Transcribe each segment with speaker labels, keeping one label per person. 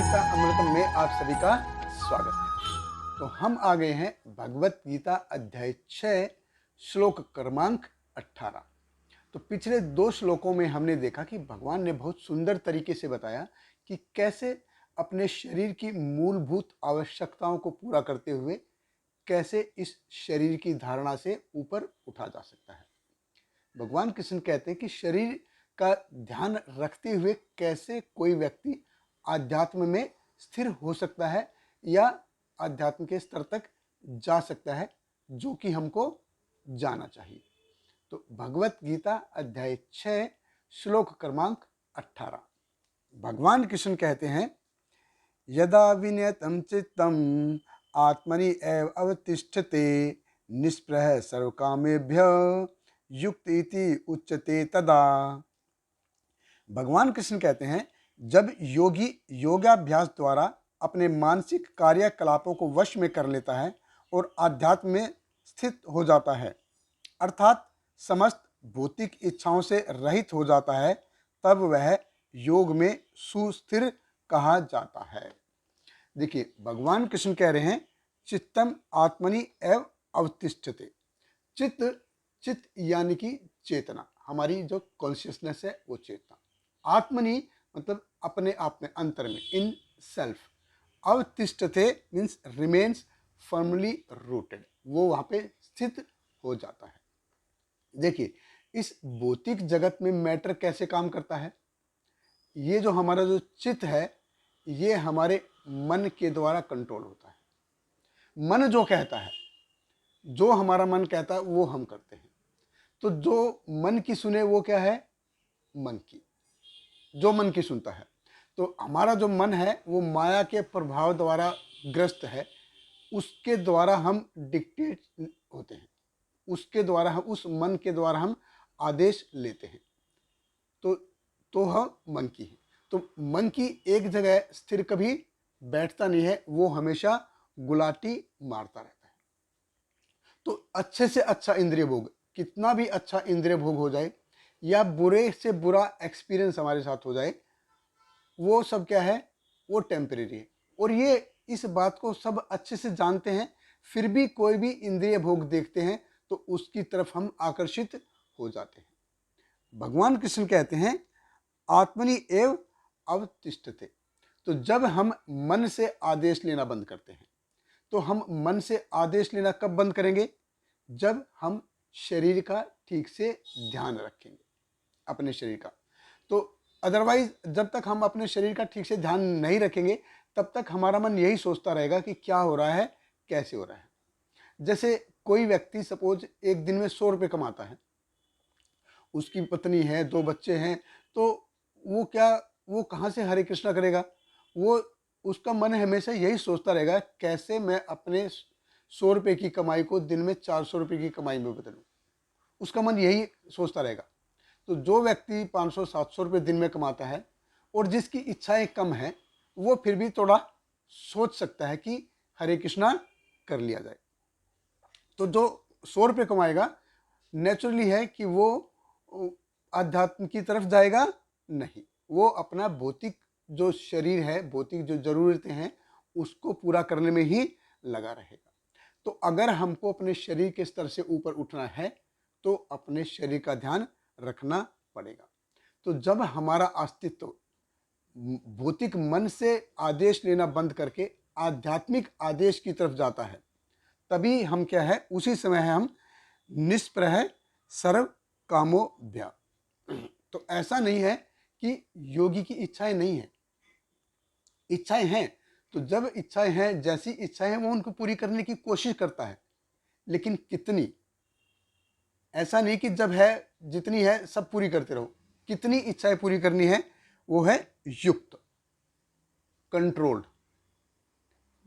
Speaker 1: गीता अमृतम में आप सभी का स्वागत है। तो हम आ गए हैं भगवत गीता अध्याय 6 श्लोक क्रमांक 18। तो पिछले 2 श्लोकों में हमने देखा कि भगवान ने बहुत सुंदर तरीके से बताया कि कैसे अपने शरीर की मूलभूत आवश्यकताओं को पूरा करते हुए कैसे इस शरीर की धारणा से ऊपर उठा जा सकता है। भगवान कृष्ण कहते हैं कि शरीर का ध्यान रखते हुए कैसे कोई व्यक्ति आध्यात्म में स्थिर हो सकता है या आध्यात्म के स्तर तक जा सकता है, जो कि हमको जाना चाहिए। तो भगवत गीता अध्याय 6 श्लोक क्रमांक 18। भगवान कृष्ण कहते हैं, यदा विनयतं चित्तम आत्मनि एव अवतिष्ठते निस्पृह सर्वकामेभ्य युक्त इति उच्यते तदा। भगवान कृष्ण कहते हैं, जब योगी योगाभ्यास द्वारा अपने मानसिक कार्यकलापों को वश में कर लेता है और आध्यात्म में स्थित हो जाता है, अर्थात समस्त भौतिक इच्छाओं से रहित हो जाता है, तब वह योग में सुस्थिर कहा जाता है। देखिए, भगवान कृष्ण कह रहे हैं, चित्तम आत्मनि एव अवतिष्ठते। चित्त यानी कि चेतना, हमारी जो कॉन्शियसनेस है वो चेतना। आत्मनि मतलब अपने आप में, अंतर में, इन सेल्फ। अवतिष्ठते मीन्स रिमेन्स फर्मली रूटेड, वो वहां पे स्थित हो जाता है। देखिए, इस भौतिक जगत में मैटर कैसे काम करता है। ये जो हमारा जो चित्त है, ये हमारे मन के द्वारा कंट्रोल होता है। मन जो कहता है, जो हमारा मन कहता है वो हम करते हैं। तो जो मन की सुने वो क्या है, मन की, जो मन की सुनता है। तो हमारा जो मन है वो माया के प्रभाव द्वारा ग्रस्त है, उसके द्वारा हम डिक्टेट होते हैं, उसके द्वारा हम, उस मन के द्वारा हम आदेश लेते हैं। तो हम मन की है। तो मन की एक जगह स्थिर कभी बैठता नहीं है, वो हमेशा गुलाटी मारता रहता है। तो अच्छे से अच्छा इंद्रिय भोग, कितना भी अच्छा इंद्रिय भोग हो जाए या बुरे से बुरा एक्सपीरियंस हमारे साथ हो जाए, वो सब क्या है, वो टेम्परेरी है। और ये इस बात को सब अच्छे से जानते हैं, फिर भी कोई भी इंद्रिय भोग देखते हैं तो उसकी तरफ हम आकर्षित हो जाते हैं। भगवान कृष्ण कहते हैं, आत्मनि एव अवतिष्ठते। तो जब हम मन से आदेश लेना बंद करते हैं, तो हम मन से आदेश लेना कब बंद करेंगे, जब हम शरीर का ठीक से ध्यान रखेंगे, अपने शरीर का। तो अदरवाइज जब तक हम अपने शरीर का ठीक से ध्यान नहीं रखेंगे, तब तक हमारा मन यही सोचता रहेगा कि क्या हो रहा है, कैसे हो रहा है। जैसे कोई व्यक्ति सपोज एक दिन में 100 रुपये कमाता है, उसकी पत्नी है, 2 बच्चे हैं, तो वो कहाँ से हरे कृष्णा करेगा। वो, उसका मन हमेशा यही सोचता रहेगा, कैसे मैं अपने 100 रुपये की कमाई को दिन में 400 रुपये की कमाई में बदलूं। उसका मन यही सोचता रहेगा। तो जो व्यक्ति 500-700 रुपये दिन में कमाता है और जिसकी इच्छाएं कम है, वो फिर भी थोड़ा सोच सकता है कि हरे कृष्णा कर लिया जाए। तो जो 100 रुपये कमाएगा, नेचुरली है कि वो आध्यात्म की तरफ जाएगा नहीं, वो अपना भौतिक जो शरीर है, भौतिक जो जरूरतें हैं, उसको पूरा करने में ही लगा रहेगा। तो अगर हमको अपने शरीर के स्तर से ऊपर उठना है तो अपने शरीर का ध्यान रखना पड़ेगा। तो जब हमारा अस्तित्व भौतिक मन से आदेश लेना बंद करके आध्यात्मिक आदेश की तरफ जाता है, तभी हम क्या है, उसी समय है हम निष्प्रह सर्व कामोभ्या। तो ऐसा नहीं है कि योगी की इच्छाएं नहीं है, इच्छाएं हैं। तो जब इच्छाएं हैं, जैसी इच्छाएं हैं वो उनको पूरी करने की कोशिश करता है, लेकिन कितनी, ऐसा नहीं कि जब है जितनी है सब पूरी करते रहो। कितनी इच्छाएं पूरी करनी है, वो है युक्त, कंट्रोल्ड।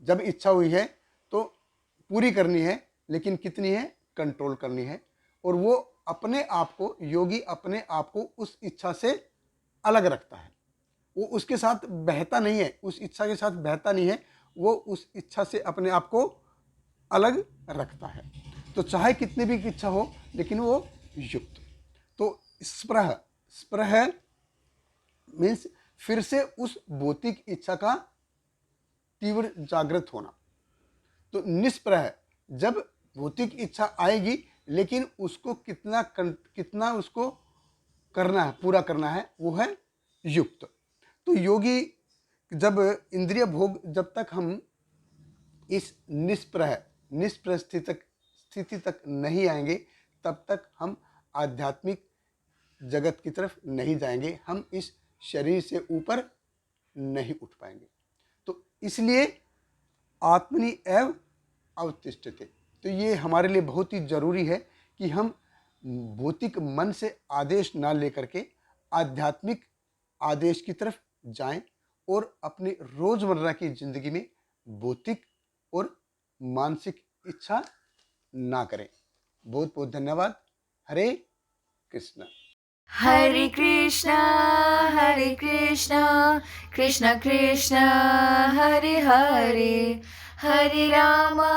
Speaker 1: जब इच्छा हुई है तो पूरी करनी है, लेकिन कितनी है, कंट्रोल करनी है। और वो अपने आप को, योगी अपने आप को उस इच्छा से अलग रखता है। वो उसके साथ बहता नहीं है, उस इच्छा के साथ बहता नहीं है, वो उस इच्छा से अपने आप को अलग रखता है। तो चाहे कितनी भी इच्छा हो, लेकिन वो युक्त। तो स्पृह मीन्स फिर से उस भौतिक इच्छा का तीव्र जागृत होना। तो निष्प्रह, जब भौतिक इच्छा आएगी लेकिन उसको कितना उसको करना है, पूरा करना है, वो है युक्त। तो योगी जब इंद्रिय भोग, जब तक हम इस निष्प्रह स्थिति तक नहीं आएंगे, तब तक हम आध्यात्मिक जगत की तरफ नहीं जाएंगे, हम इस शरीर से ऊपर नहीं उठ पाएंगे। तो इसलिए आत्मनि एव अवतिष्ठते, तो ये हमारे लिए बहुत ही जरूरी है कि हम भौतिक मन से आदेश ना लेकर के आध्यात्मिक आदेश की तरफ जाएं और अपनी रोजमर्रा की जिंदगी में भौतिक और मानसिक इच्छा ना करें। बहुत बहुत धन्यवाद। हरे कृष्ण।
Speaker 2: हरे कृष्णा कृष्ण कृष्ण हरे हरे, हरे रामा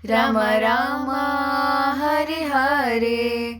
Speaker 2: राम राम हरे हरे।